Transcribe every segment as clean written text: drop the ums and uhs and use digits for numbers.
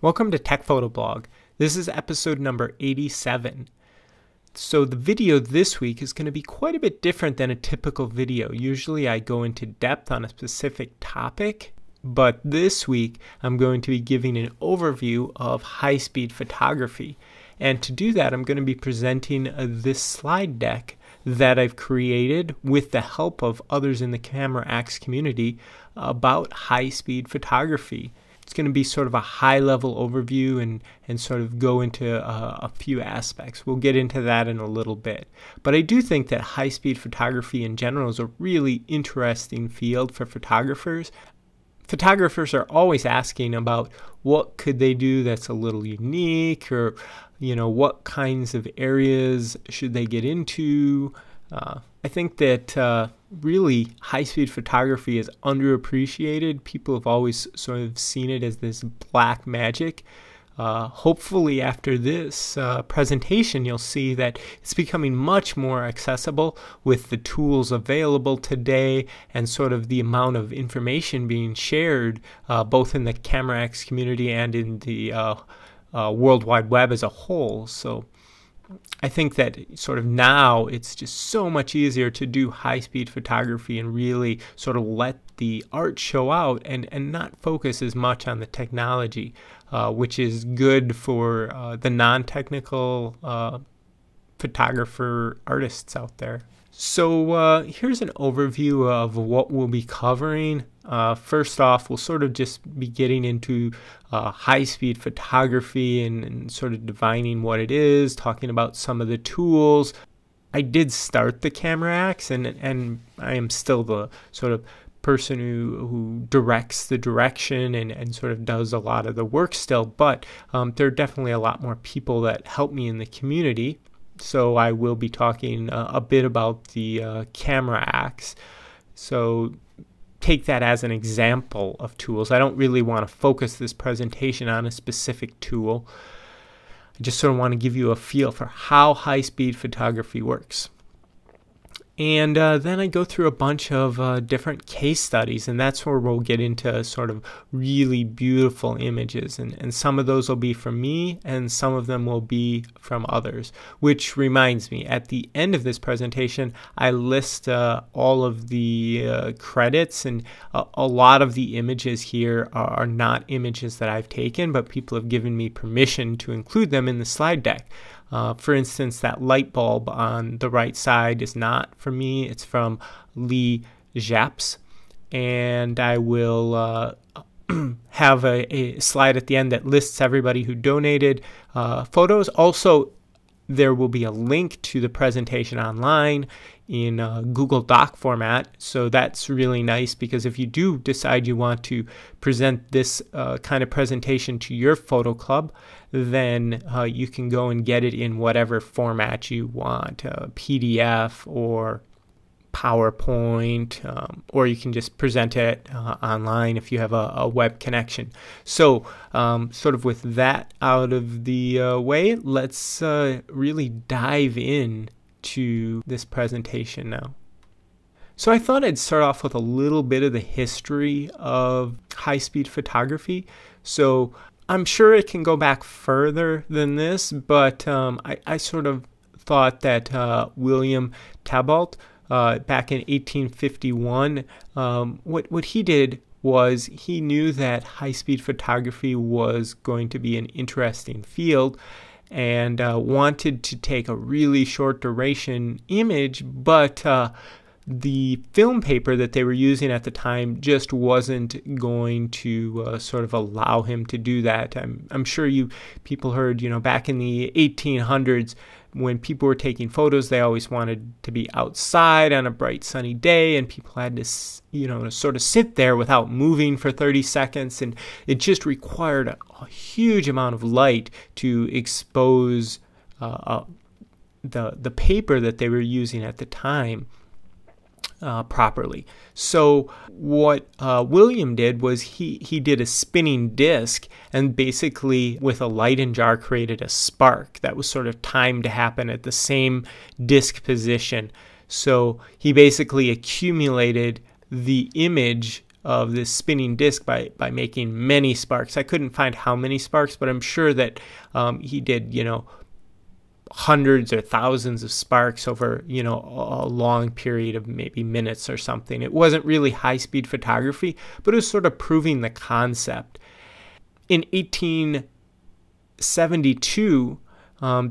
Welcome to Tech Photo Blog. This is episode number 87. So the video this week is going to be quite a bit different than a typical video. Usually I go into depth on a specific topic, but this week I'm going to be giving an overview of high-speed photography. And to do that, I'm going to be presenting this slide deck that I've created with the help of others in the Camera Axe community about high-speed photography. It's going to be sort of a high-level overview and sort of go into a few aspects. We'll get into that in a little bit. But I do think that high-speed photography in general is a really interesting field for photographers. Photographers are always asking about what could they do that's a little unique, or what kinds of areas should they get into. I think that really high-speed photography is underappreciated. People have always sort of seen it as this black magic. Hopefully after this presentation you'll see that it's becoming much more accessible with the tools available today and sort of the amount of information being shared both in the Camera Axe community and in the World Wide Web as a whole. So I think that sort of now it's just so much easier to do high-speed photography and really sort of let the art show out and not focus as much on the technology, which is good for the non-technical photographer artists out there. So here's an overview of what we'll be covering. First off, we'll sort of just be getting into high-speed photography and sort of defining what it is, talking about some of the tools. I did start the Camera Axe, and I am still the sort of person who directs the direction and sort of does a lot of the work still, but there are definitely a lot more people that help me in the community. So I will be talking a bit about the Camera Axe. So take that as an example of tools. I don't really want to focus this presentation on a specific tool. I just sort of want to give you a feel for how high-speed photography works. And then I go through a bunch of different case studies, and that's where we'll get into sort of really beautiful images. And some of those will be from me, and some of them will be from others. Which reminds me, at the end of this presentation, I list all of the credits, and a lot of the images here are not images that I've taken, but people have given me permission to include them in the slide deck. For instance, that light bulb on the right side is not from me. It's from Lee Japs. And I will have a slide at the end that lists everybody who donated photos. Also, there will be a link to the presentation online in Google Doc format. So that's really nice, because if you do decide you want to present this kind of presentation to your photo club, then you can go and get it in whatever format you want, PDF or PowerPoint, or you can just present it online if you have a web connection. So sort of with that out of the way, let's really dive in to this presentation now. So I thought I'd start off with a little bit of the history of high-speed photography. So I'm sure it can go back further than this, but I sort of thought that William Tybalt back in 1851, what he did was he knew that high-speed photography was going to be an interesting field, and wanted to take a really short duration image, but the film paper that they were using at the time just wasn't going to sort of allow him to do that. I'm sure you people heard, back in the 1800s, when people were taking photos, they always wanted to be outside on a bright sunny day, and people had to, sort of sit there without moving for 30 seconds, and it just required a huge amount of light to expose the paper that they were using at the time properly. So what William did was he did a spinning disc, and basically with a Leyden jar created a spark that was sort of timed to happen at the same disc position. So he basically accumulated the image of this spinning disc by making many sparks. I couldn't find how many sparks, but I'm sure that he did, hundreds or thousands of sparks over, a long period of maybe minutes or something. It wasn't really high-speed photography, but it was sort of proving the concept. In 1872,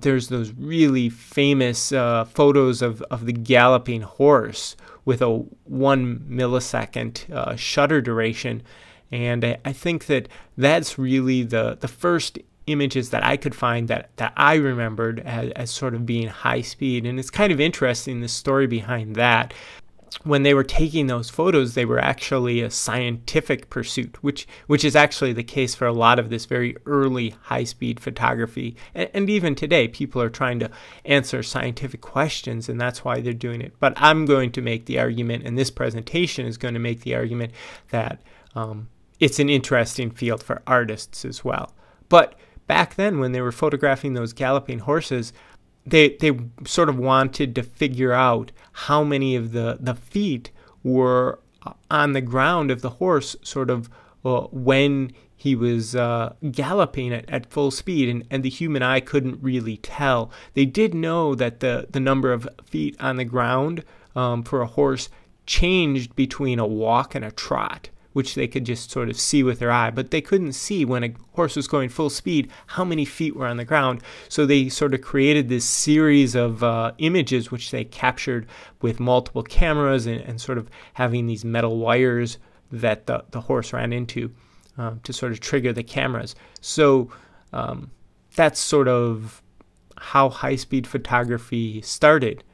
there's those really famous photos of the galloping horse with a 1 millisecond shutter duration. And I think that that's really the first images that I could find that I remembered as sort of being high speed. And it's kind of interesting, the story behind that. When they were taking those photos, they were actually a scientific pursuit, which is actually the case for a lot of this very early high-speed photography. And even today, people are trying to answer scientific questions, and that's why they're doing it. But I'm going to make the argument, and this presentation is going to make the argument, that it's an interesting field for artists as well. But back then, when they were photographing those galloping horses, they sort of wanted to figure out how many of the feet were on the ground of the horse sort of when he was galloping at full speed, and the human eye couldn't really tell. They did know that the number of feet on the ground for a horse changed between a walk and a trot, which they could just sort of see with their eye, but they couldn't see when a horse was going full speed how many feet were on the ground. So they sort of created this series of images which they captured with multiple cameras and sort of having these metal wires that the horse ran into to sort of trigger the cameras. So that's sort of how high-speed photography started.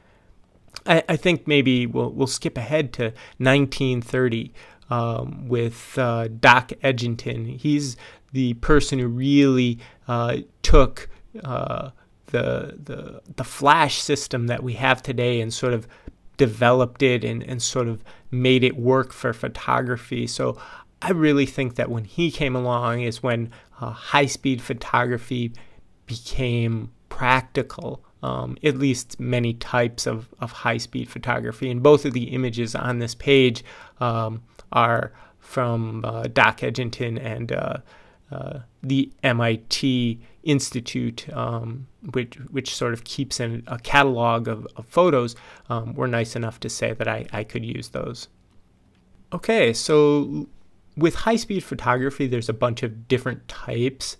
I think maybe we'll skip ahead to 1930. With Doc Edgington. He's the person who really took the flash system that we have today and sort of developed it and sort of made it work for photography. So I really think that when he came along is when high-speed photography became practical. At least many types of high-speed photography. And both of the images on this page are from Doc Edgington and the MIT Institute, which sort of keeps in a catalog of photos. Were nice enough to say that I could use those. Okay, so with high-speed photography, there's a bunch of different types.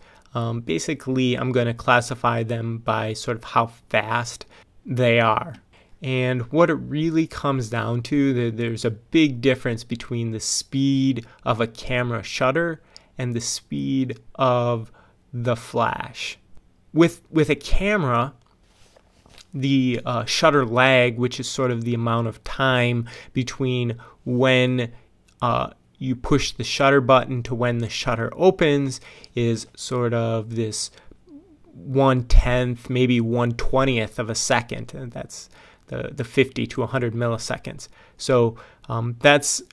Basically, I'm going to classify them by sort of how fast they are. And what it really comes down to, there's a big difference between the speed of a camera shutter and the speed of the flash. With a camera, the shutter lag, which is sort of the amount of time between when you push the shutter button to when the shutter opens, is sort of this 1/10, maybe 1/20th of a second, and that's the 50 to 100 milliseconds. So that's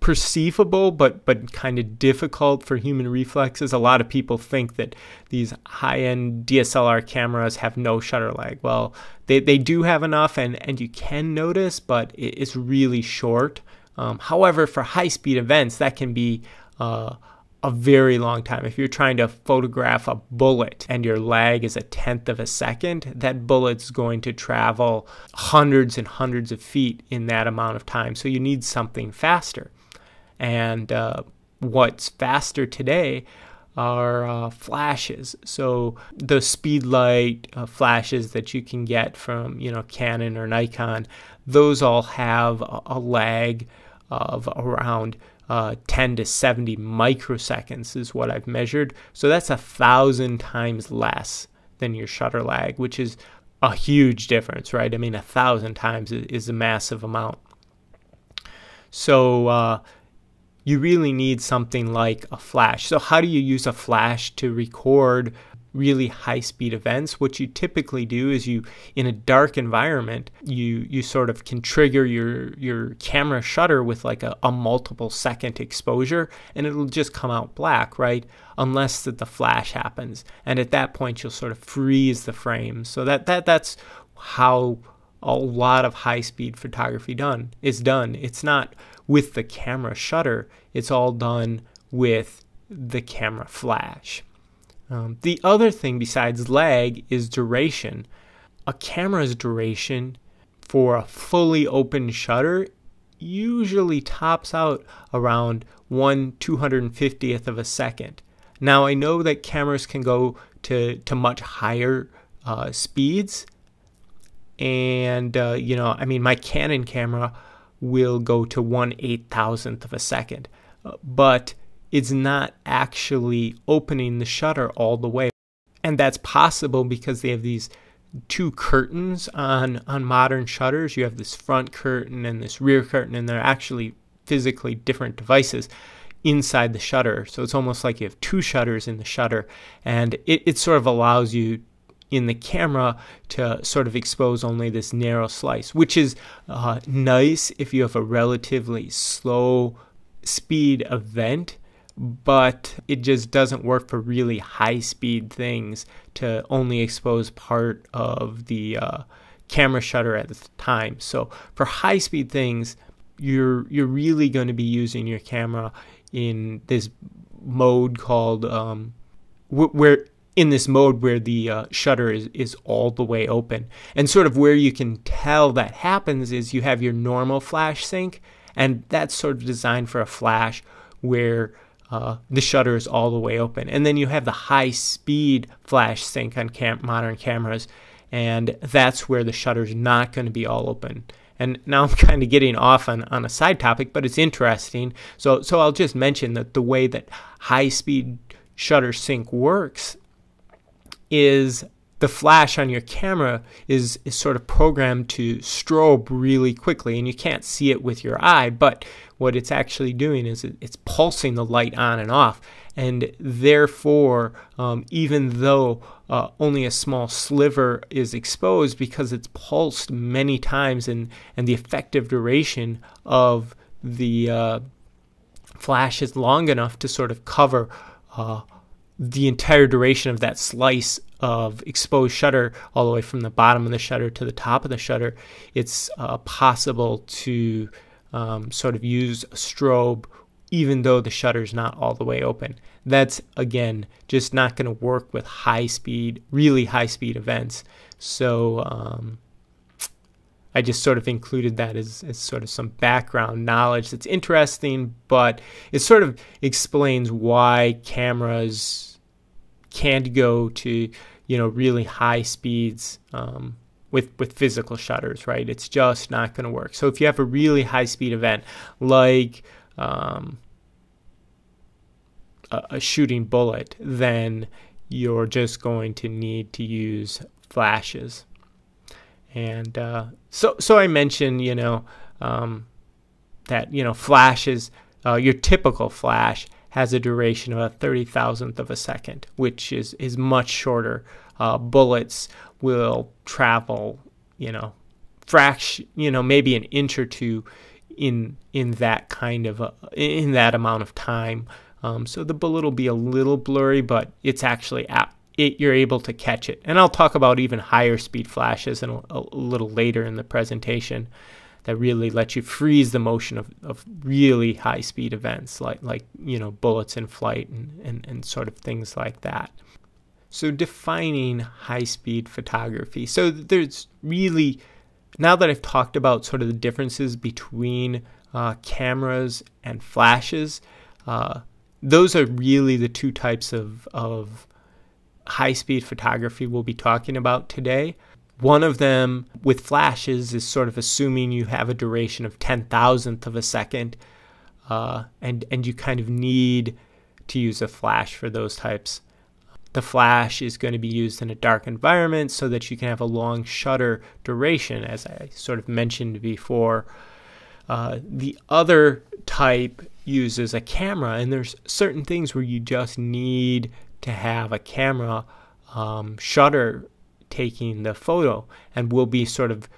perceivable, but kind of difficult for human reflexes. A lot of people think that these high-end DSLR cameras have no shutter lag. Well, they do have enough, and you can notice, but it's really short. However, for high-speed events, that can be a very long time. If you're trying to photograph a bullet and your lag is 1/10 of a second, that bullet's going to travel hundreds and hundreds of feet in that amount of time. So you need something faster. And what's faster today are flashes. So the speed light flashes that you can get from Canon or Nikon, those all have a lag of around 10 to 70 microseconds is what I've measured. So that's 1,000 times less than your shutter lag, which is a huge difference, right? I mean, 1,000 times is a massive amount. So you really need something like a flash. So how do you use a flash to record really high-speed events? What you typically do is in a dark environment, you sort of can trigger your camera shutter with like a multiple second exposure, and it'll just come out black, right? Unless that the flash happens, and at that point you'll sort of freeze the frame. So that's how a lot of high-speed photography is done. It's not with the camera shutter. It's all done with the camera flash. The other thing besides lag is duration. A camera's duration for a fully open shutter usually tops out around 1/250th of a second. Now, I know that cameras can go to much higher speeds, and my Canon camera will go to 1/8000th of a second, but it's not actually opening the shutter all the way. And that's possible because they have these two curtains on modern shutters. You have this front curtain and this rear curtain, and they're actually physically different devices inside the shutter. So it's almost like you have two shutters in the shutter, and it sort of allows you in the camera to sort of expose only this narrow slice, which is nice if you have a relatively slow speed event, but it just doesn't work for really high speed things to only expose part of the camera shutter at the time. So for high speed things, you're really going to be using your camera in this mode called where the shutter is all the way open. And sort of where you can tell that happens is you have your normal flash sync, and that's sort of designed for a flash where the shutter is all the way open. And then you have the high speed flash sync on modern cameras, and that's where the shutter is not going to be all open. And now I'm kind of getting off on a side topic, but it's interesting. So I'll just mention that the way that high speed shutter sync works is the flash on your camera is sort of programmed to strobe really quickly, and you can't see it with your eye, but what it's actually doing is it's pulsing the light on and off, and therefore even though only a small sliver is exposed, because it's pulsed many times, and the effective duration of the flash is long enough to sort of cover the entire duration of that slice of exposed shutter all the way from the bottom of the shutter to the top of the shutter. It's possible to sort of use a strobe even though the shutter's not all the way open. That's, again, just not going to work with really high speed events. So I just sort of included that as sort of some background knowledge that's interesting, but it sort of explains why cameras can't go to really high speeds with physical shutters, right? It's just not going to work. So if you have a really high speed event like a shooting bullet, then you're just going to need to use flashes. And so I mentioned that flashes, your typical flash has a duration of a 30,000th of a second, which is much shorter. Bullets will travel, maybe an inch or two in that kind of in that amount of time. So the bullet will be a little blurry, but it's actually you're able to catch it. And I'll talk about even higher speed flashes a little later in the presentation that really let you freeze the motion of really high speed events like bullets in flight and sort of things like that. So defining high speed photography. So there's really, now that I've talked about sort of the differences between cameras and flashes, those are really the two types of high speed photography we'll be talking about today. One of them with flashes is sort of assuming you have a duration of 10,000th of a second, and you kind of need to use a flash for those types. The flash is going to be used in a dark environment so that you can have a long shutter duration, as I sort of mentioned before. The other type uses a camera, and there's certain things where you just need to have a camera shutter taking the photo, and we'll be sort of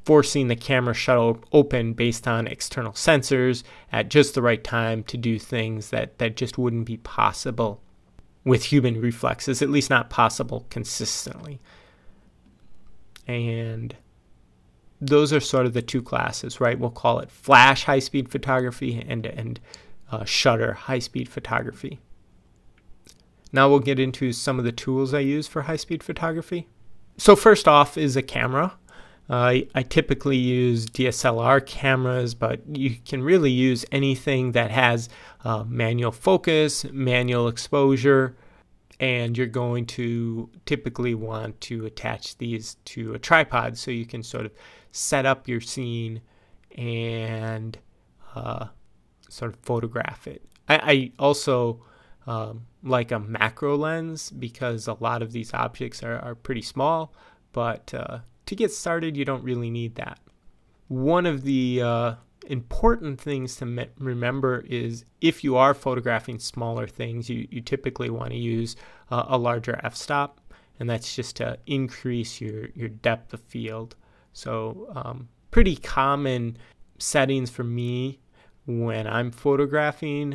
forcing the camera shutter open based on external sensors at just the right time to do things that just wouldn't be possible with human reflexes, at least not possible consistently. And those are sort of the two classes, right? We'll call it flash high-speed photography and shutter high-speed photography. Now we'll get into some of the tools I use for high-speed photography. So first off is a camera. I typically use DSLR cameras, but you can really use anything that has manual focus, manual exposure, and you're going to typically want to attach these to a tripod so you can sort of set up your scene and sort of photograph it. I also like a macro lens because a lot of these objects are pretty small, but to get started, you don't really need that. One of the important things to remember is if you are photographing smaller things, you typically want to use a larger f-stop, and that's just to increase your depth of field. So pretty common settings for me when I'm photographing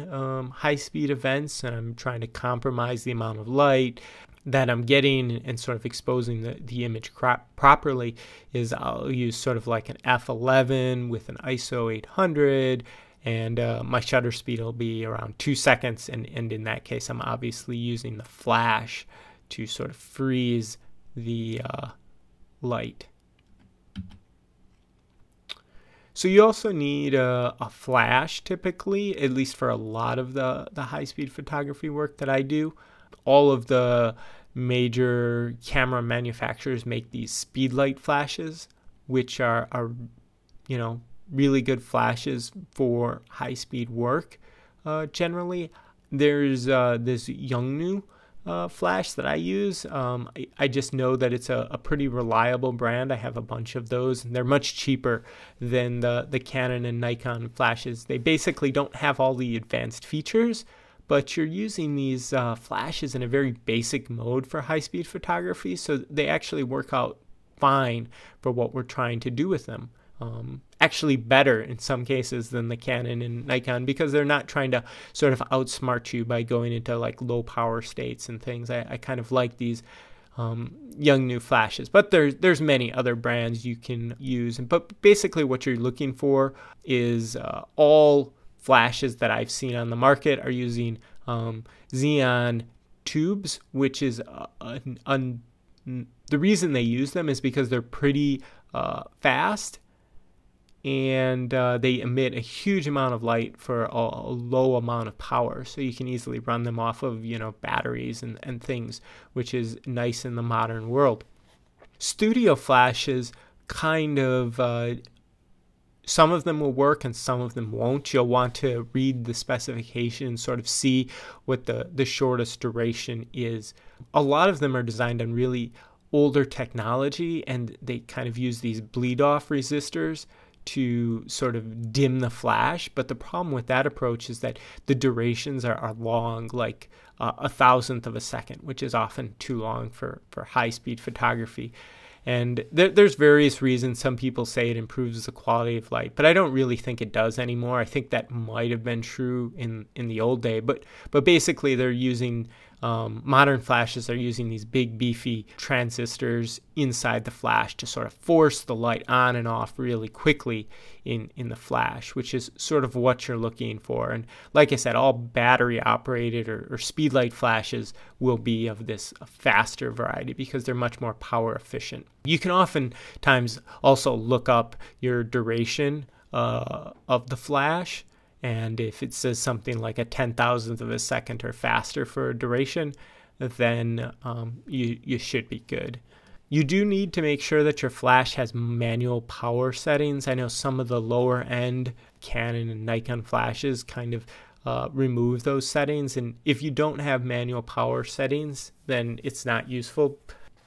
high-speed events and I'm trying to compromise the amount of light that I'm getting and sort of exposing the image properly is I'll use sort of like an f11 with an ISO 800, and my shutter speed will be around 2 seconds, and in that case I'm obviously using the flash to sort of freeze the light. So you also need a flash typically, at least for a lot of the high-speed photography work that I do. All of the major camera manufacturers make these speedlight flashes, which are really good flashes for high-speed work. Generally, there's this Yongnuo flash that I use. I just know that it's a pretty reliable brand. I have a bunch of those, and they're much cheaper than the Canon and Nikon flashes. They basically don't have all the advanced features, but you're using these flashes in a very basic mode for high-speed photography, so they actually work out fine for what we're trying to do with them. Actually better in some cases than the Canon and Nikon, because they're not trying to sort of outsmart you by going into like low power states and things. I kind of like these Yongnuo flashes, but there's many other brands you can use. But basically what you're looking for is all flashes that I've seen on the market are using Xenon tubes, which is the reason they use them is because they're pretty fast, and they emit a huge amount of light for a low amount of power, so you can easily run them off of batteries and things, which is nice in the modern world. Studio flashes kind of some of them will work and some of them won't. You'll want to read the specifications, sort of see what the shortest duration is. A lot of them are designed on really older technology, and they kind of use these bleed-off resistors to sort of dim the flash. But the problem with that approach is that the durations are long, like 1,000th of a second, which is often too long for high-speed photography. And there's various reasons. Some people say it improves the quality of light, but I don't really think it does anymore. I think that might have been true in the old day, but basically they're using modern flashes are using these big beefy transistors inside the flash to sort of force the light on and off really quickly in the flash, which is sort of what you're looking for. And like I said, all battery operated or speedlight flashes will be of this faster variety because they're much more power efficient. You can oftentimes also look up your duration of the flash, and if it says something like a 10,000th of a second or faster for a duration, then you should be good. You do need to make sure that your flash has manual power settings. I know some of the lower end Canon and Nikon flashes kind of remove those settings, and if you don't have manual power settings, then it's not useful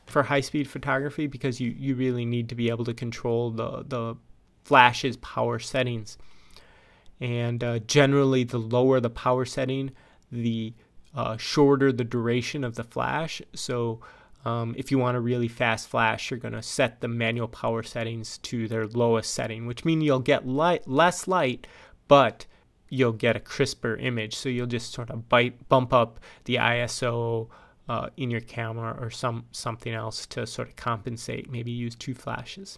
for high-speed photography because you really need to be able to control the flash's power settings. And generally, the lower the power setting, the shorter the duration of the flash. So if you want a really fast flash, you're going to set the manual power settings to their lowest setting, which means you'll get less light, but you'll get a crisper image. So you'll just sort of bump up the ISO in your camera or something else to sort of compensate. Maybe use 2 flashes.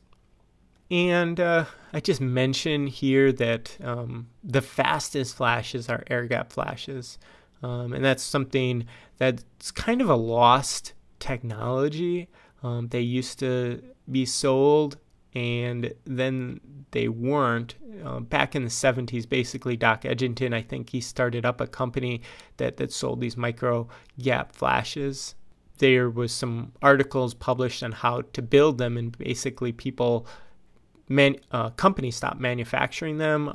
And I just mention here that the fastest flashes are air gap flashes. And that's something that's kind of a lost technology. They used to be sold and then they weren't. Back in the 70s, basically, Doc Edgington, I think he started up a company that sold these micro gap flashes. There was some articles published on how to build them, and basically companies stopped manufacturing them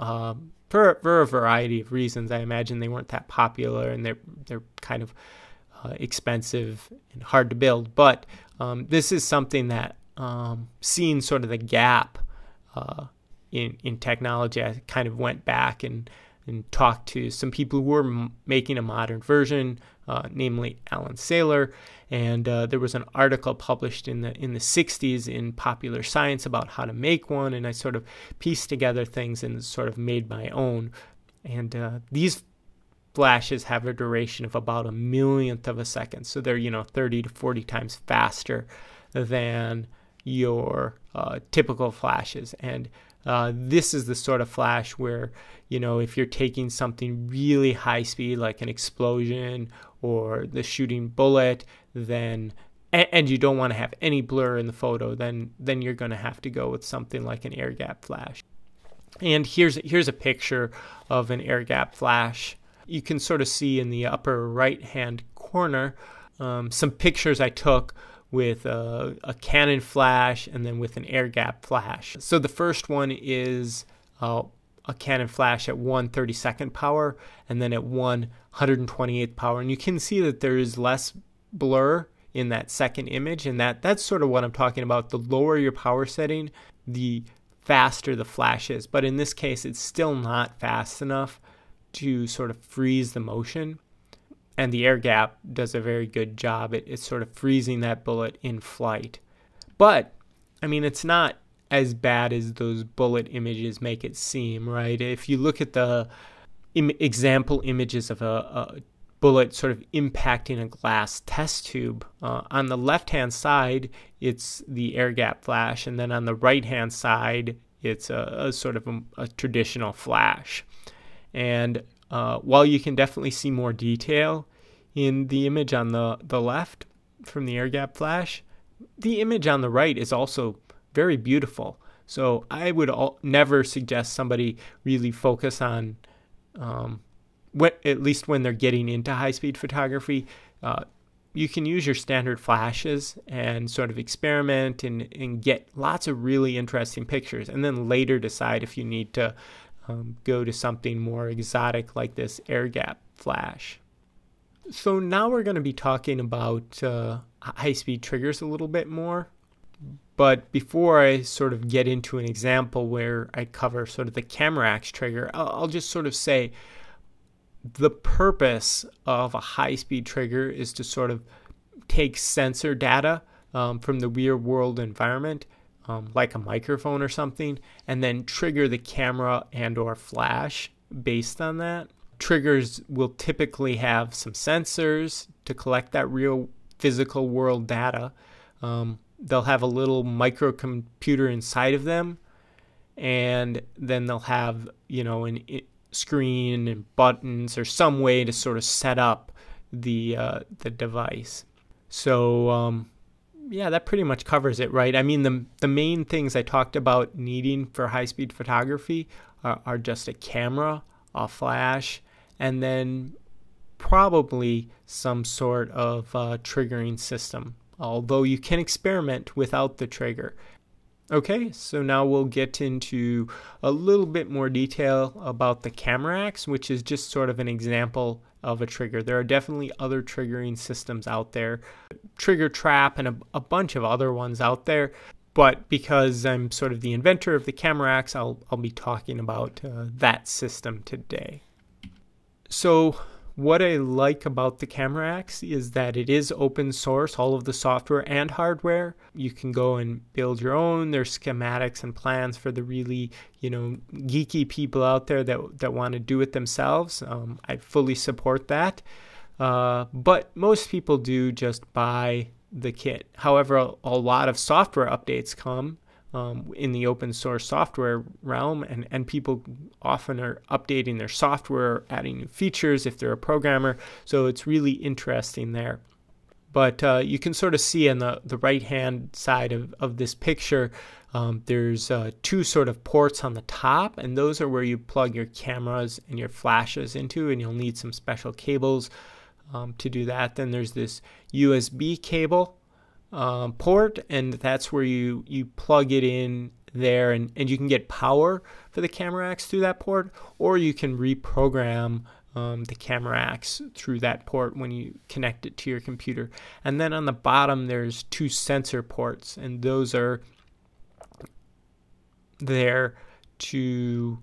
for a variety of reasons. I imagine they weren't that popular, and they're kind of expensive and hard to build. But this is something that, seeing sort of the gap in technology, I kind of went back and talked to some people who were making a modern version, namely Alan Saylor. And there was an article published in the 60s in Popular Science about how to make one, and I sort of pieced together things and sort of made my own. And these flashes have a duration of about 1/1,000,000th of a second, so they're 30 to 40 times faster than your typical flashes. And this is the sort of flash where, if you're taking something really high speed, like an explosion or the shooting bullet, then and you don't want to have any blur in the photo, then you're going to have to go with something like an air gap flash. And here's a picture of an air gap flash. You can sort of see in the upper right hand corner some pictures I took with a Canon flash and then with an air gap flash. So the first one is a Canon flash at 1/32nd power and then at 1/128th power. And you can see that there is less blur in that second image, and that's sort of what I'm talking about. The lower your power setting, the faster the flash is. But in this case, it's still not fast enough to sort of freeze the motion. And the air gap does a very good job at sort of freezing that bullet in flight. But, I mean, it's not as bad as those bullet images make it seem, right? If you look at the example images of a bullet sort of impacting a glass test tube, on the left-hand side, it's the air gap flash, and then on the right-hand side, it's a sort of a traditional flash. And while you can definitely see more detail in the image on the left from the air gap flash, the image on the right is also very beautiful. So I would never suggest somebody really focus on, at least when they're getting into high-speed photography, you can use your standard flashes and sort of experiment and get lots of really interesting pictures, and then later decide if you need to go to something more exotic like this air gap flash. So now we're going to be talking about high-speed triggers a little bit more. But before I sort of get into an example where I cover sort of the Camerax trigger, I'll just sort of say the purpose of a high-speed trigger is to sort of take sensor data from the real-world environment, like a microphone or something, and then trigger the camera and or flash based on that. Triggers will typically have some sensors to collect that real physical world data. They'll have a little microcomputer inside of them, and then they'll have, an screen and buttons or some way to sort of set up the device. So yeah, that pretty much covers it, right? I mean, the main things I talked about needing for high-speed photography are just a camera, a flash, and then probably some sort of triggering system, although you can experiment without the trigger. Okay, so now we'll get into a little bit more detail about the Camerax, which is just sort of an example of a trigger. There are definitely other triggering systems out there, Trigger Trap and a bunch of other ones out there, but because I'm sort of the inventor of the Camerax, I'll be talking about that system today. So what I like about the Camerax is that it is open source, all of the software and hardware. You can go and build your own. There's schematics and plans for the really, geeky people out there that want to do it themselves. I fully support that. But most people do just buy the kit. However, a lot of software updates come in the open source software realm, and people often are updating their software, adding new features if they're a programmer. So it's really interesting there. But you can sort of see on the right-hand side of this picture, there's two sort of ports on the top, and those are where you plug your cameras and your flashes into, and you'll need some special cables to do that. Then there's this USB cable port, and that's where you plug it in there, and you can get power for the CameraX through that port, or you can reprogram the CameraX through that port when you connect it to your computer. And then on the bottom there's two sensor ports, and those are there to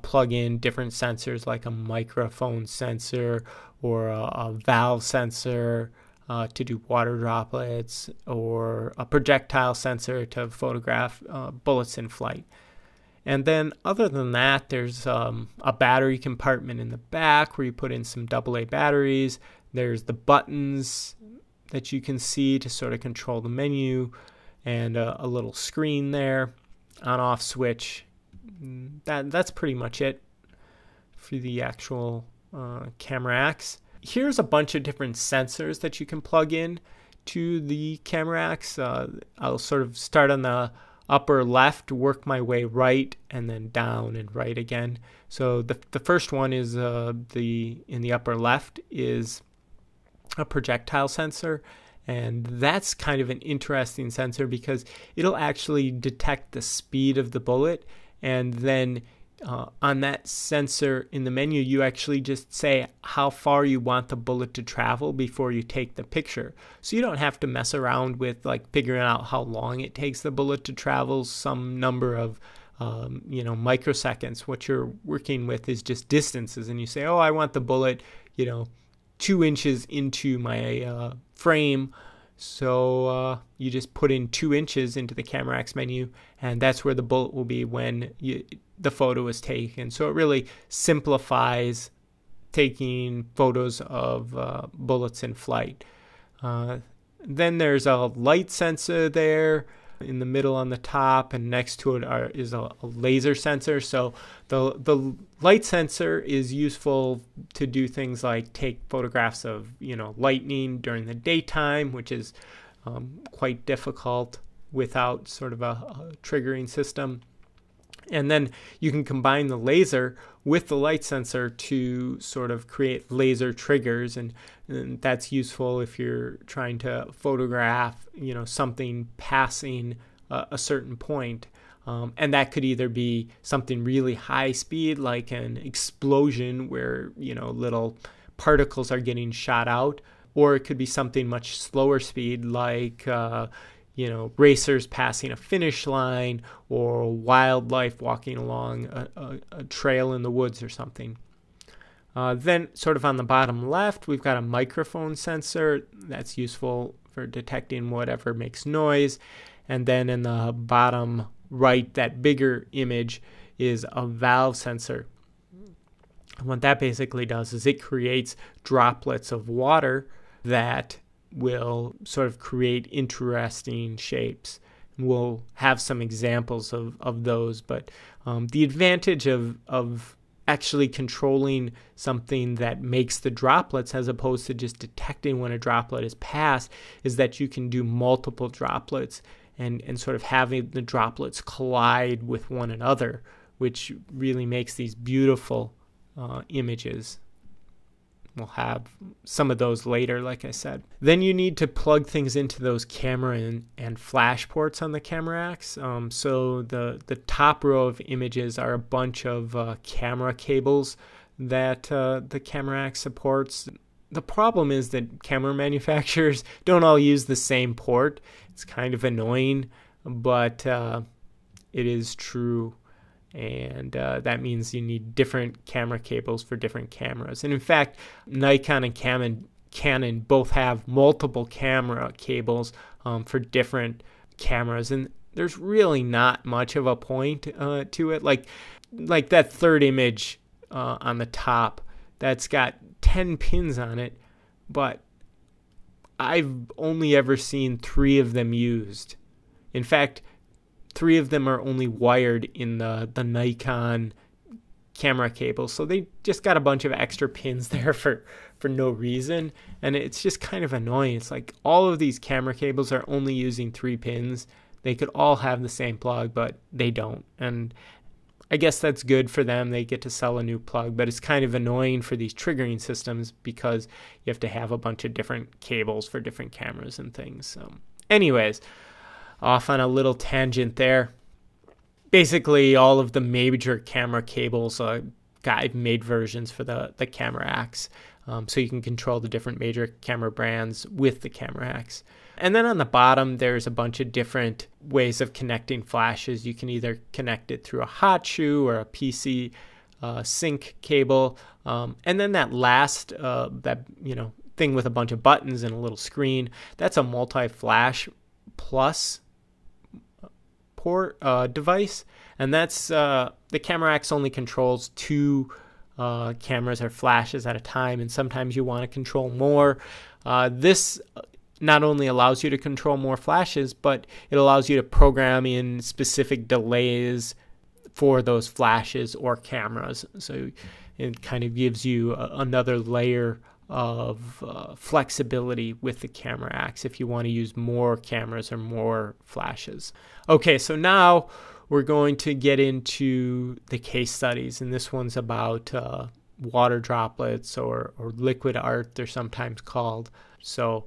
plug in different sensors like a microphone sensor or a valve sensor to do water droplets, or a projectile sensor to photograph bullets in flight. And then other than that, there's a battery compartment in the back where you put in some AA batteries. There's the buttons that you can see to sort of control the menu, and a little screen there, on-off switch. That's pretty much it for the actual CameraX. Here's a bunch of different sensors that you can plug in to the CameraX. I'll sort of start on the upper left, work my way right, and then down and right again. So the first one is in the upper left is a projectile sensor, and that's kind of an interesting sensor because it'll actually detect the speed of the bullet, and then on that sensor in the menu, you actually just say how far you want the bullet to travel before you take the picture. So you don't have to mess around with like figuring out how long it takes the bullet to travel some number of microseconds. What you're working with is just distances, and you say, oh, I want the bullet 2 inches into my frame. So you just put in 2 inches into the CameraX menu, and that's where the bullet will be when the photo is taken. So it really simplifies taking photos of bullets in flight. Then there's a light sensor there in the middle on the top, and next to it is a laser sensor. So the light sensor is useful to do things like take photographs of lightning during the daytime, which is quite difficult without sort of a triggering system. And then you can combine the laser with the light sensor to sort of create laser triggers, and that's useful if you're trying to photograph, something passing a certain point. And that could either be something really high speed, like an explosion where, little particles are getting shot out, or it could be something much slower speed, like racers passing a finish line, or wildlife walking along a trail in the woods or something. Then sort of on the bottom left, we've got a microphone sensor that's useful for detecting whatever makes noise. And then in the bottom right, that bigger image is a valve sensor. And what that basically does is it creates droplets of water that will sort of create interesting shapes. We'll have some examples of those, but the advantage of actually controlling something that makes the droplets as opposed to just detecting when a droplet is passed is that you can do multiple droplets and sort of having the droplets collide with one another, which really makes these beautiful images. We'll have some of those later, like I said. Then you need to plug things into those camera and flash ports on the CameraX. So the top row of images are a bunch of camera cables that the CameraX supports. The problem is that camera manufacturers don't all use the same port. It's kind of annoying, but it is true. And that means you need different camera cables for different cameras. And in fact, Nikon and Canon both have multiple camera cables for different cameras. And there's really not much of a point to it. Like that third image on the top, that's got 10 pins on it, but I've only ever seen 3 of them used. In fact, 3 of them are only wired in the Nikon camera cable, so they just got a bunch of extra pins there for no reason, and it's just kind of annoying. It's like all of these camera cables are only using 3 pins. They could all have the same plug, but they don't, and I guess that's good for them. They get to sell a new plug, but it's kind of annoying for these triggering systems because you have to have a bunch of different cables for different cameras and things. So anyways, off on a little tangent there. Basically, all of the major camera cables, I've made versions for the Camera Axe, so you can control the different major camera brands with the Camera Axe. And then on the bottom, there's a bunch of different ways of connecting flashes. You can either connect it through a hot shoe or a PC sync cable, and then that last thing with a bunch of buttons and a little screen, that's a multi-flash plus port device, and that's the Camera Axe only controls 2 cameras or flashes at a time, and sometimes you want to control more. This not only allows you to control more flashes, but it allows you to program in specific delays for those flashes or cameras. So it kind of gives you another layer of flexibility with the Camera Axe if you want to use more cameras or more flashes. Okay, so now we're going to get into the case studies, and this one's about water droplets or liquid art, they're sometimes called. So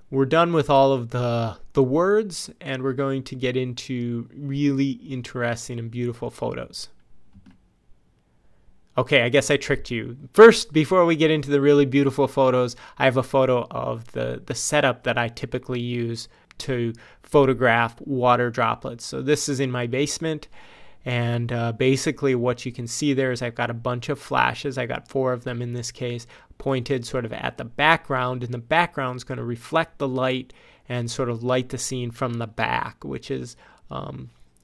we're done with all of the words, and we're going to get into really interesting and beautiful photos. Okay, I guess I tricked you. First, before we get into the really beautiful photos, I have a photo of the setup that I typically use to photograph water droplets. So this is in my basement, and basically what you can see there is I've got a bunch of flashes. I got 4 of them in this case, pointed sort of at the background, and the background is going to reflect the light and sort of light the scene from the back, which is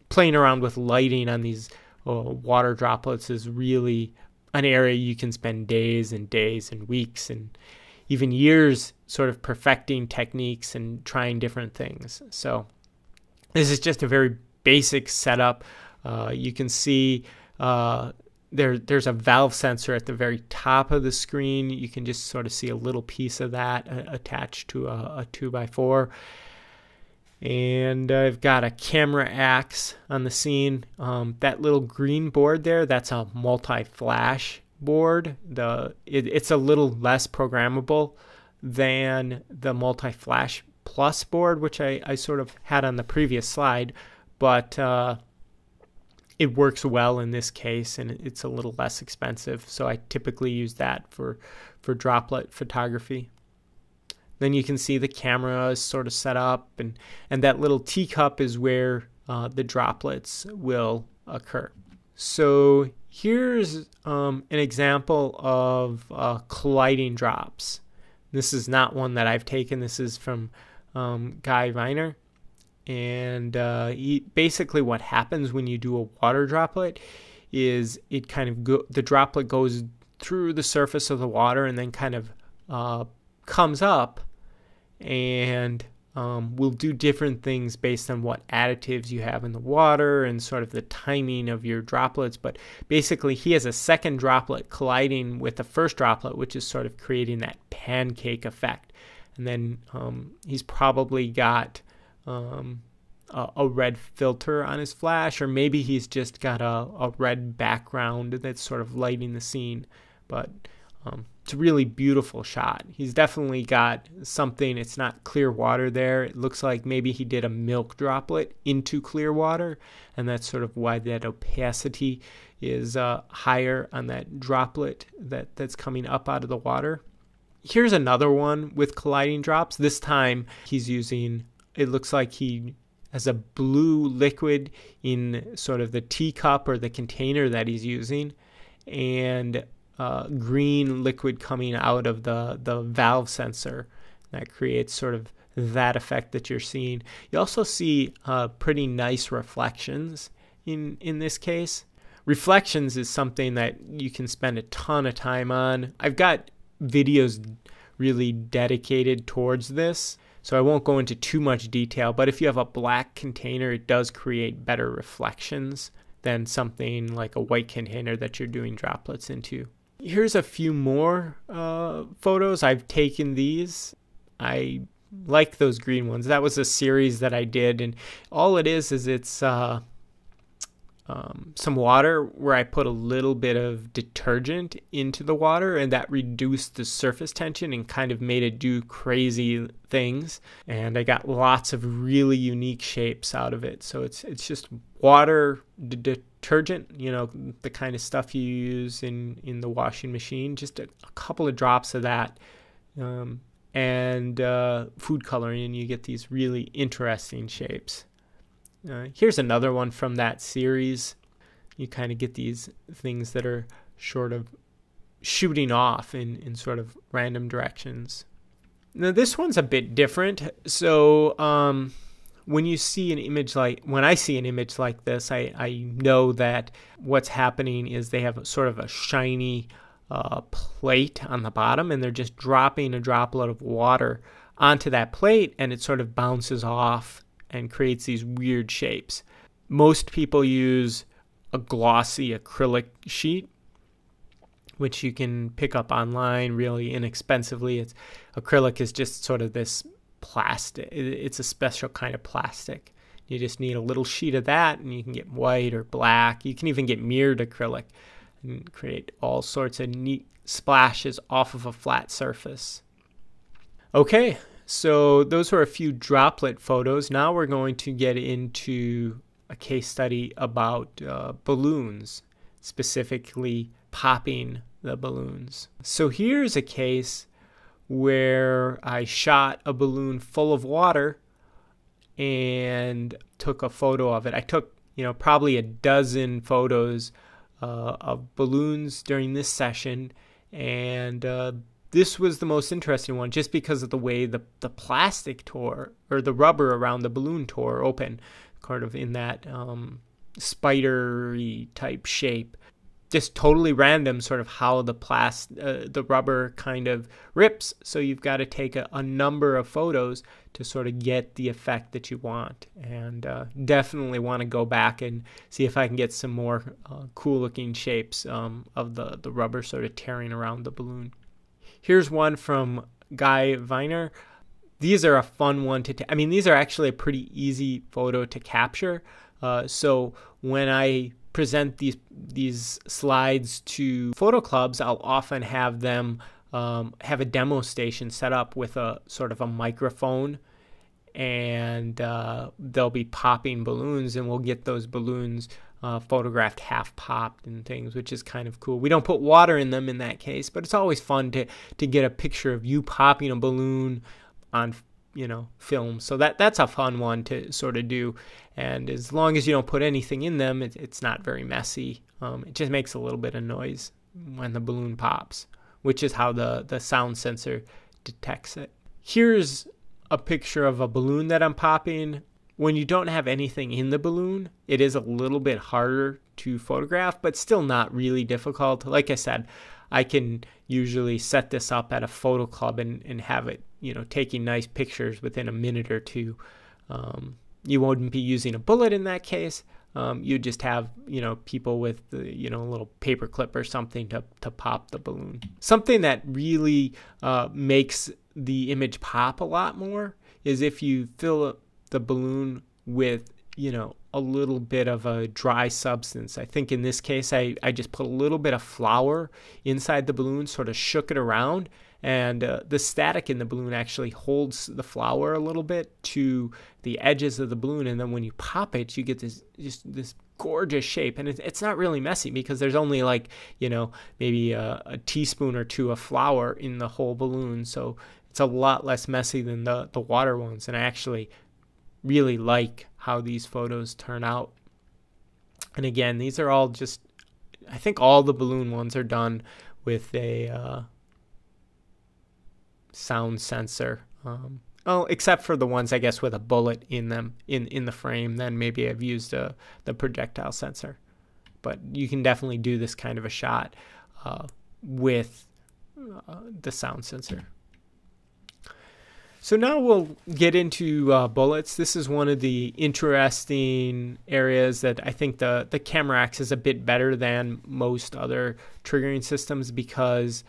playing around with lighting on these water droplets is really an area you can spend days and days and weeks and even years sort of perfecting techniques and trying different things. So this is just a very basic setup. You can see there's a valve sensor at the very top of the screen. You can just sort of see a little piece of that attached to a 2x4. And I've got a Camera Axe on the scene. That little green board there, that's a multi-flash board. It's a little less programmable than the multi-flash plus board, which I sort of had on the previous slide, but it works well in this case, and it's a little less expensive. So I typically use that for droplet photography. Then you can see the camera is sort of set up, and that little teacup is where the droplets will occur. So here's an example of colliding drops. This is not one that I've taken. This is from Guy Reiner. And basically what happens when you do a water droplet is it kind of the droplet goes through the surface of the water and then kind of comes up and will do different things based on what additives you have in the water and sort of the timing of your droplets. But basically he has a second droplet colliding with the first droplet, which is sort of creating that pancake effect. And then he's probably got a red filter on his flash, or maybe he's just got a red background that's sort of lighting the scene. But it's a really beautiful shot. He's definitely got something. It's not clear water there. It looks like maybe he did a milk droplet into clear water, and that's sort of why that opacity is higher on that droplet that's coming up out of the water. Here's another one with colliding drops. This time he's using, it looks like he has a blue liquid in sort of the teacup or the container that he's using, and green liquid coming out of the valve sensor. That creates sort of that effect that you're seeing. You also see pretty nice reflections in this case. Reflections is something that you can spend a ton of time on. I've got videos really dedicated towards this. So I won't go into too much detail, but if you have a black container, it does create better reflections than something like a white container that you're doing droplets into. Here's a few more photos. I've taken these. I like those green ones. That was a series that I did, and all it is it's some water where I put a little bit of detergent into the water, and that reduced the surface tension and kind of made it do crazy things. And I got lots of really unique shapes out of it. So it's just water, detergent, you know, the kind of stuff you use in the washing machine, just a couple of drops of that, and food coloring, and you get these really interesting shapes. Here's another one from that series. You kind of get these things that are sort of shooting off in sort of random directions. Now this one's a bit different. So when I see an image like this, I know that what's happening is they have sort of a shiny plate on the bottom, and they're just dropping a droplet of water onto that plate, and it sort of bounces off and creates these weird shapes. Most people use a glossy acrylic sheet, which you can pick up online really inexpensively. Acrylic is just sort of this plastic. It's a special kind of plastic. You just need a little sheet of that, and you can get white or black. You can even get mirrored acrylic and create all sorts of neat splashes off of a flat surface. Okay. So those were a few droplet photos. Now we're going to get into a case study about balloons, specifically popping the balloons. So here's a case where I shot a balloon full of water and took a photo of it. I took, probably a dozen photos of balloons during this session, and this was the most interesting one just because of the way the plastic tore, or the rubber around the balloon tore open, kind of in that spidery type shape. Just totally random, sort of how the rubber kind of rips. So you've got to take a number of photos to sort of get the effect that you want. And definitely want to go back and see if I can get some more cool looking shapes of the rubber sort of tearing around the balloon. Here's one from Guy Viner. These are a fun one these are actually a pretty easy photo to capture. So when I present these slides to photo clubs, I'll often have them have a demo station set up with a sort of a microphone, and they'll be popping balloons, and we'll get those balloons photographed half popped and things, which is kind of cool. We don't put water in them in that case, but it's always fun to get a picture of you popping a balloon on film. So that's a fun one to sort of do, and as long as you don't put anything in them, it's not very messy. It just makes a little bit of noise when the balloon pops, which is how the sound sensor detects it. Here's a picture of a balloon that I'm popping. When you don't have anything in the balloon, it is a little bit harder to photograph, but still not really difficult. Like I said, I can usually set this up at a photo club and have it, taking nice pictures within a minute or two. You wouldn't be using a bullet in that case. You just have, people with, a little paper clip or something to pop the balloon. Something that really makes the image pop a lot more is if you fill the balloon with, a little bit of a dry substance. I think in this case, I just put a little bit of flour inside the balloon, sort of shook it around, and the static in the balloon actually holds the flour a little bit to the edges of the balloon, and then when you pop it, you get this gorgeous shape, and it's not really messy because there's only maybe a teaspoon or two of flour in the whole balloon, so it's a lot less messy than the water ones, and I actually really like how these photos turn out. And again, these are all just, I think all the balloon ones are done with a sound sensor. Except for the ones, I guess, with a bullet in them in the frame. Then maybe I've used the projectile sensor. But you can definitely do this kind of a shot with the sound sensor. So now we'll get into bullets. This is one of the interesting areas that I think the Camerax is a bit better than most other triggering systems because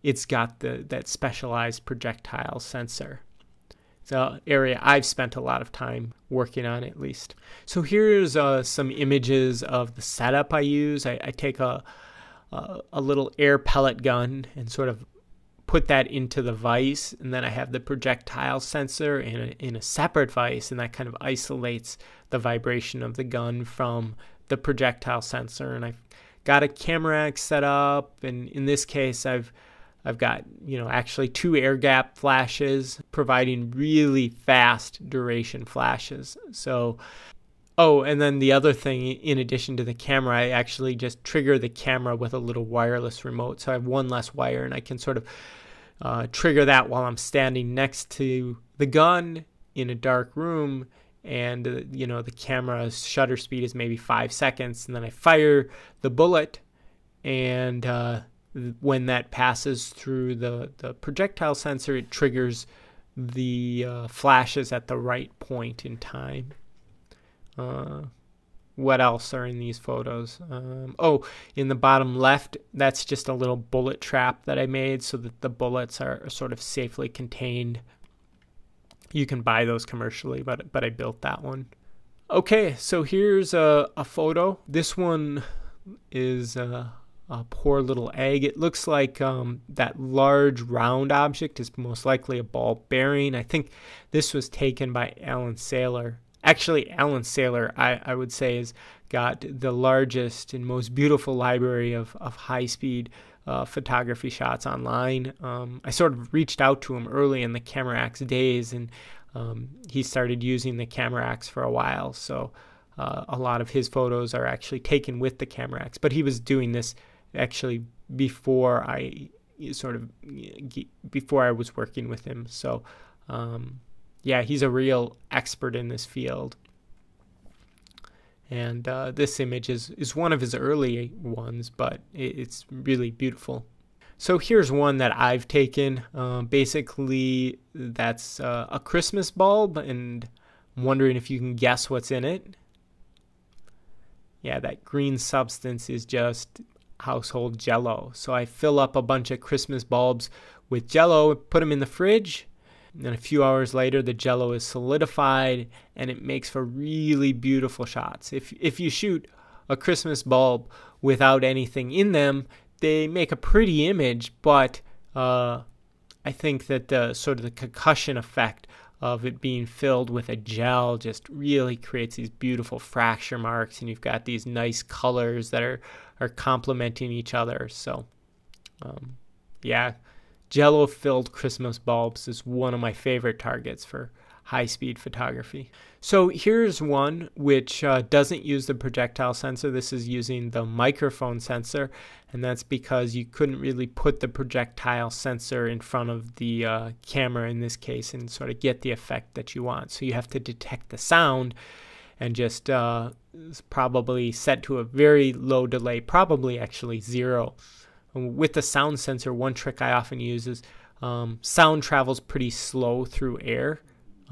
it's got that specialized projectile sensor. It's an area I've spent a lot of time working on, at least. So here's some images of the setup I use. I take a little air pellet gun and sort of put that into the vise, and then I have the projectile sensor in a separate vise, and that kind of isolates the vibration of the gun from the projectile sensor. And I've got a Camerax set up, and in this case I've got, actually 2 air gap flashes providing really fast duration flashes. So and then the other thing, in addition to the camera, I actually just trigger the camera with a little wireless remote. So I have one less wire, and I can sort of trigger that while I'm standing next to the gun in a dark room. And, the camera's shutter speed is maybe 5 seconds. And then I fire the bullet, and when that passes through the projectile sensor, it triggers the flashes at the right point in time. What else are in these photos? In the bottom left, that's just a little bullet trap that I made so that the bullets are sort of safely contained. You can buy those commercially, but I built that one. Okay, so here's a photo. This one is a poor little egg. It looks like that large round object is most likely a ball bearing. I think this was taken by Alan Saylor. Actually, Alan Saylor, I would say, has got the largest and most beautiful library of high-speed photography shots online. I sort of reached out to him early in the Camerax days, and he started using the Camerax for a while. So a lot of his photos are actually taken with the Camerax. But he was doing this actually before I was working with him. So yeah, he's a real expert in this field. And this image is one of his early ones, but it's really beautiful. So here's one that I've taken. Basically, that's a Christmas bulb, and I'm wondering if you can guess what's in it. Yeah, that green substance is just household Jell-O. So I fill up a bunch of Christmas bulbs with Jell-O, put them in the fridge. And then a few hours later, the Jell-O is solidified, and it makes for really beautiful shots. If you shoot a Christmas bulb without anything in them, they make a pretty image, but I think that the sort of the concussion effect of it being filled with a gel just really creates these beautiful fracture marks, and you've got these nice colors that are complementing each other. So, yeah. Jell-O-filled Christmas bulbs is one of my favorite targets for high-speed photography. So here's one which doesn't use the projectile sensor. This is using the microphone sensor, and that's because you couldn't really put the projectile sensor in front of the camera in this case and sort of get the effect that you want. So you have to detect the sound and just probably set to a very low delay, probably actually 0. With the sound sensor, one trick I often use is sound travels pretty slow through air,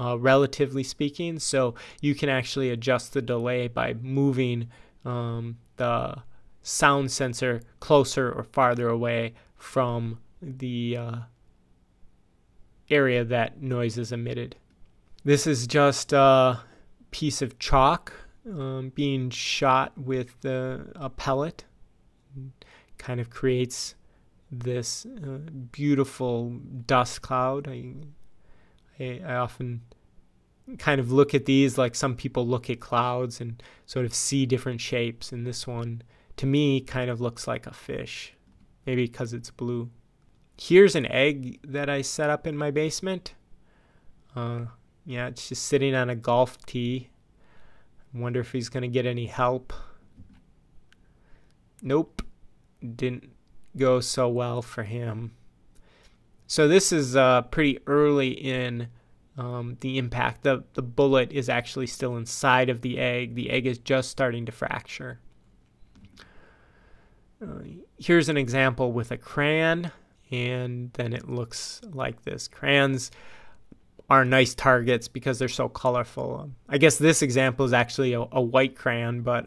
relatively speaking. So you can actually adjust the delay by moving the sound sensor closer or farther away from the area that noise is emitted. This is just a piece of chalk being shot with a pellet. Kind of creates this beautiful dust cloud. I often kind of look at these like some people look at clouds and sort of see different shapes, and this one to me kind of looks like a fish, maybe because it's blue. Here's an egg that I set up in my basement. Yeah, it's just sitting on a golf tee. I wonder if he's going to get any help. Nope. Didn't go so well for him. So this is pretty early in the impact. The bullet is actually still inside of the egg. The egg is just starting to fracture. Here's an example with a crayon, and then it looks like this. Crayons are nice targets because they're so colorful. I guess this example is actually a white crayon, but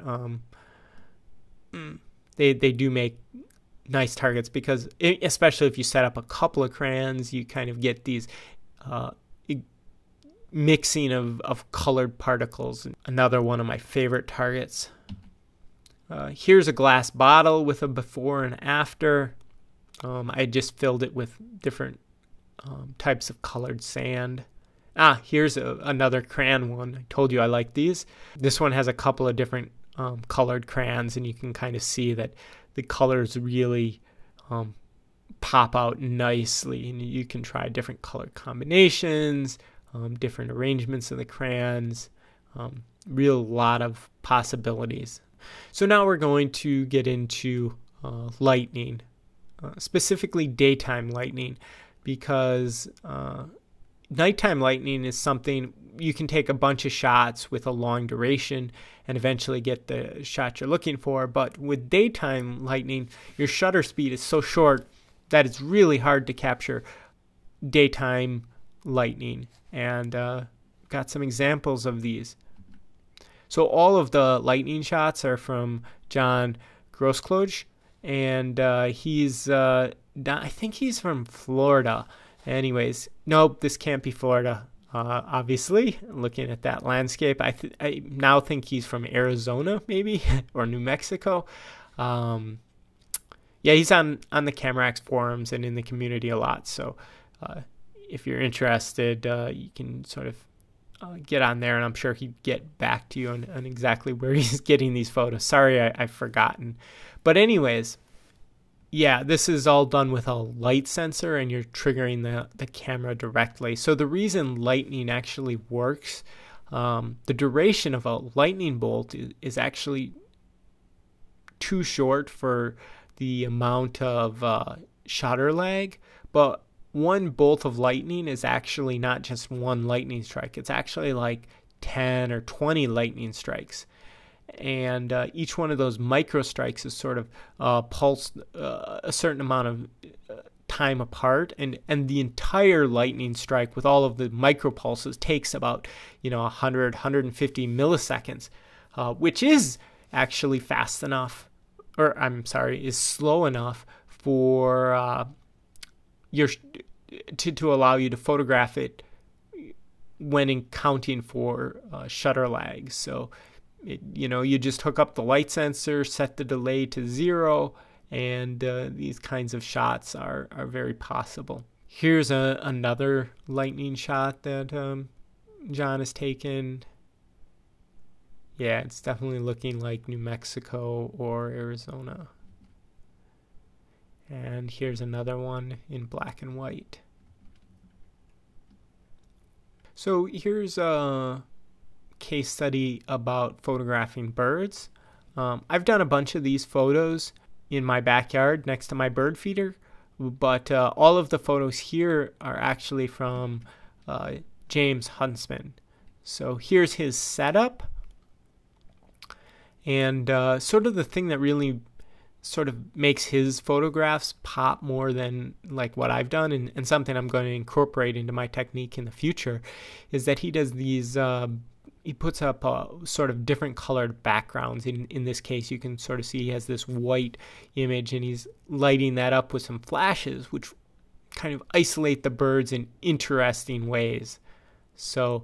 they do make nice targets because especially if you set up a couple of crayons, you kind of get these mixing of colored particles. Another one of my favorite targets. Here's a glass bottle with a before and after. I just filled it with different types of colored sand. Here's another crayon one. I told you I like these. This one has a couple of different colored crayons, and you can kind of see that the colors really pop out nicely, and you can try different color combinations, different arrangements of the crayons, real lot of possibilities. So now we're going to get into lightning, specifically daytime lightning, because nighttime lightning is something you can take a bunch of shots with a long duration and eventually get the shot you're looking for. But with daytime lightning, your shutter speed is so short that it's really hard to capture daytime lightning. And got some examples of these. So all of the lightning shots are from John Grosskloch, and he's I think he's from Florida. Anyways, nope, this can't be Florida. Obviously, looking at that landscape, I now think he's from Arizona, maybe, or New Mexico. Yeah, he's on the Camerax forums and in the community a lot. So if you're interested, you can sort of get on there, and I'm sure he'd get back to you on exactly where he's getting these photos. Sorry, I've forgotten. But anyways, yeah, this is all done with a light sensor, and you're triggering the camera directly. So the reason lightning actually works, the duration of a lightning bolt is actually too short for the amount of shutter lag. But one bolt of lightning is actually not just one lightning strike. It's actually like 10 or 20 lightning strikes. And each one of those micro strikes is sort of pulsed a certain amount of time apart, and the entire lightning strike with all of the micro pulses takes about 150 milliseconds, which is actually fast enough, or I'm sorry, is slow enough for to allow you to photograph it when accounting for shutter lag. So you just hook up the light sensor, set the delay to 0, and these kinds of shots are very possible. Here's another lightning shot that John has taken. Yeah, it's definitely looking like New Mexico or Arizona. And here's another one in black and white. So here's a case study about photographing birds. I've done a bunch of these photos in my backyard next to my bird feeder, but all of the photos here are actually from James Huntsman. So here's his setup, and sort of the thing that really sort of makes his photographs pop more than like what I've done, and something I'm going to incorporate into my technique in the future, is that he does these he puts up sort of different colored backgrounds. In this case, you can sort of see he has this white image, and he's lighting that up with some flashes, which kind of isolate the birds in interesting ways. So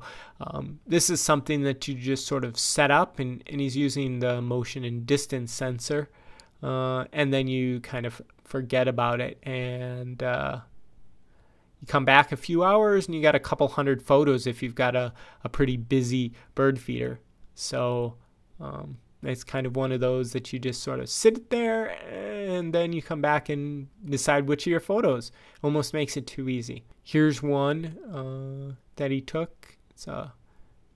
this is something that you just sort of set up, and he's using the motion and distance sensor, and then you kind of forget about it, and you come back a few hours and you got a couple hundred photos if you've got a pretty busy bird feeder. So it's kind of one of those that you just sort of sit there and then you come back and decide which of your photos. Almost makes it too easy. Here's one that he took. It's a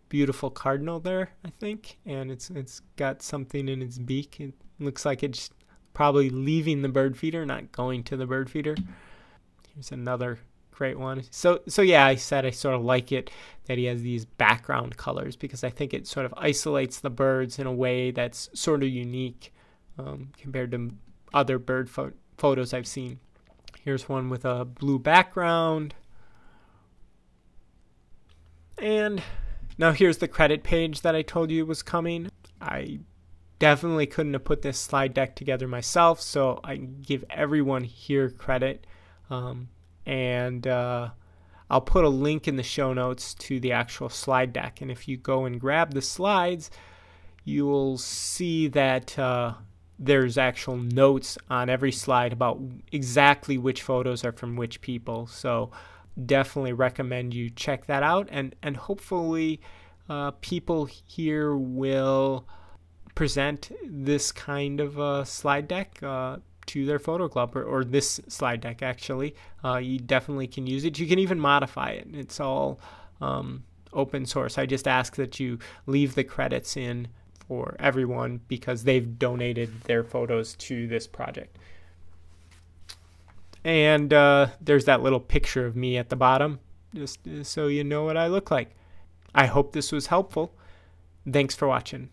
beautiful cardinal there, I think, and it's got something in its beak. It looks like it's probably leaving the bird feeder, not going to the bird feeder. Here's another great one. So yeah, I said I sort of like it that he has these background colors, because I think it sort of isolates the birds in a way that's sort of unique compared to other bird photos I've seen. Here's one with a blue background. And now here's the credit page that I told you was coming. I definitely couldn't have put this slide deck together myself, so I give everyone here credit. And I'll put a link in the show notes to the actual slide deck. And if you go and grab the slides, you will see that there's actual notes on every slide about exactly which photos are from which people. So definitely recommend you check that out, and hopefully people here will present this kind of a slide deck to their photo club, or this slide deck actually. You definitely can use it. You can even modify it. It's all open source. I just ask that you leave the credits in for everyone because they've donated their photos to this project. And there's that little picture of me at the bottom, just so you know what I look like. I hope this was helpful. Thanks for watching.